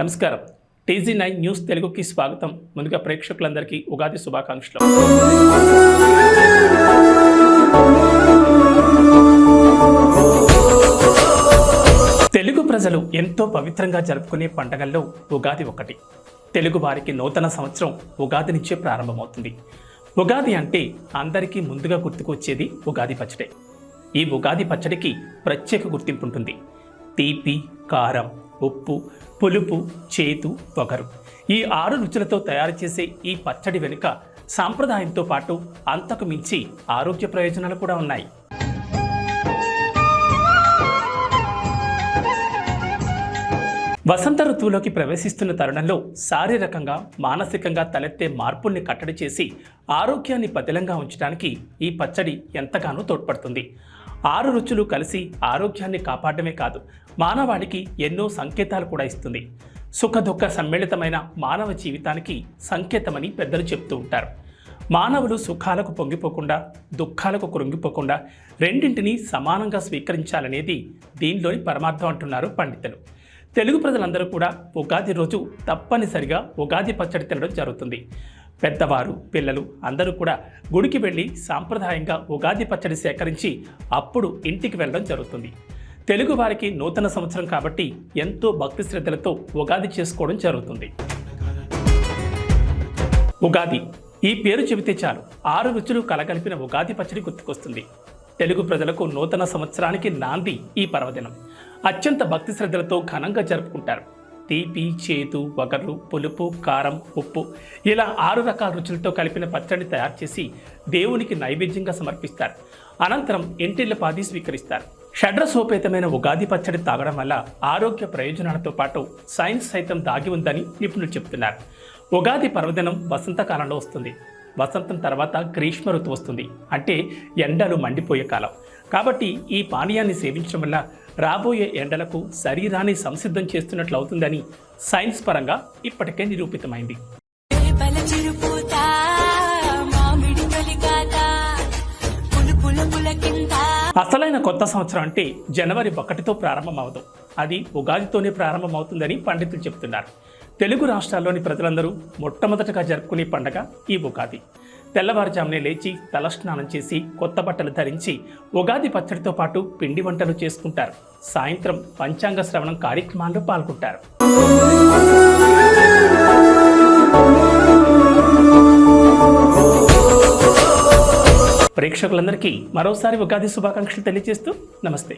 నమస్కారం. TG9 news తెలుగుకి స్వాగతం. ముందుగా ప్రేక్షకులందరికీ ఉగాది శుభాకాంక్షలు. తెలుగు ప్రజలు ఎంతో పవిత్రంగా జరుపుకునే పండుగల్లో ఉగాది ఒకటి. తెలుగు వారికి నూతన సంవత్సరం ఉగాది నుంచే ప్రారంభమవుతుంది. ఉగాది అంటే అందరికీ ముందుగా గుర్తుకొచ్చేది ఉగాది పచ్చడి. ఈ ఉగాది పచ్చడికి ప్రత్యేక గుర్తింపు ఉంటుంది. తీపి, కారం, ఉప్పు, పులుపు, చేదు, వగరు ఈ 6 రుచులతో తయారు చేసే ఈ పచ్చడి వెనుక సాంప్రదాయంతో పాటు అంతకు మించి ఆరోగ్య ప్రయోజనాలు కూడా ఉన్నాయి. వసంత ఋతువులోకి ప్రవేశిస్తున్న తరుణంలో శారీరకంగా, మానసికంగా తలెత్తే మార్పుల్ని కట్టడి చేసి ఆరోగ్యాన్ని పదిలంగా ఉంచడానికి ఈ పచ్చడి ఎంతగానో తోడ్పడుతుంది. 6 రుచులు కలిసి ఆరోగ్యాన్ని కాపాడమే కాదు, మానవాళికి ఎన్నో సంకేతాలు కూడా ఇస్తుంది. సుఖదుఖ సమ్మిళితమైన మానవ జీవితానికి సంకేతమని పెద్దలు చెప్తూ ఉంటారు. మానవులు సుఖాలకు పొంగిపోకుండా, దుఃఖాలకు కృంగిపోకుండా రెండింటినీ సమానంగా స్వీకరించాలనేది దీనిలోని పరమార్థం అంటున్నారు పండితులు. తెలుగు ప్రజలందరూ కూడా ఉగాది రోజు తప్పనిసరిగా ఉగాది పచ్చడి తినడం జరుగుతుంది. పెద్దవారు, పిల్లలు అందరూ కూడా గుడికి వెళ్ళి సాంప్రదాయంగా ఉగాది పచ్చడి సేకరించి అప్పుడు ఇంటికి వెళ్ళడం జరుగుతుంది. తెలుగు వారికి నూతన సంవత్సరం కాబట్టి ఎంతో భక్తి శ్రద్ధలతో ఉగాది చేసుకోవడం జరుగుతుంది. ఉగాది ఈ పేరు చెబితే చాలు 6 రుచులు కలగలిపిన ఉగాది పచ్చడి గుర్తుకొస్తుంది. తెలుగు ప్రజలకు నూతన సంవత్సరానికి నాంది ఈ పర్వదినం. అత్యంత భక్తి శ్రద్ధలతో ఘనంగా జరుపుకుంటారు. తీపి, చేదు, వగరు, పులుపు, కారం, ఉప్పు ఇలా 6 రకాల రుచులతో కలిపిన పచ్చడిని తయారు చేసి దేవునికి నైవేద్యంగా సమర్పిస్తారు. అనంతరం ఇంటిల్లపాది స్వీకరిస్తారు. షడ్రసోపేతమైన ఉగాది పచ్చడి తాగడం వల్ల ఆరోగ్య ప్రయోజనాలతో పాటు సైన్స్ సైతం దాగి ఉందని నిపుణులు చెబుతున్నారు. ఉగాది పర్వదినం వసంతకాలంలో వస్తుంది. వసంతం తర్వాత గ్రీష్మ ఋతువు వస్తుంది. అంటే ఎండలు మండిపోయే కాలం. కాబట్టి ఈ పానీయాన్ని సేవించడం వల్ల రాబోయే ఎండలకు శరీరాన్ని సంసిద్ధం చేస్తున్నట్లు అవుతుందని సైన్స్ పరంగా ఇప్పటికే నిరూపితమైంది. అసలైన కొత్త సంవత్సరం అంటే జనవరి 1తో ప్రారంభమవదు. అది ఉగాదితోనే ప్రారంభమవుతుందని పండితులు చెబుతున్నారు. తెలుగు రాష్ట్రాల్లోని ప్రజలందరూ మొట్టమొదటగా జరుపుకునే పండగ ఈ ఉగాది. తెల్లవారుజామునే లేచి తలస్నానం చేసి కొత్త బట్టలు ధరించి ఉగాది పచ్చడితో పాటు పిండి వంటలు చేసుకుంటారు. సాయంత్రం పంచాంగ శ్రవణం కార్యక్రమాల్లో పాల్గొంటారు. ప్రేక్షకులందరికీ మరోసారి ఉగాది శుభాకాంక్షలు తెలియజేస్తూ నమస్తే.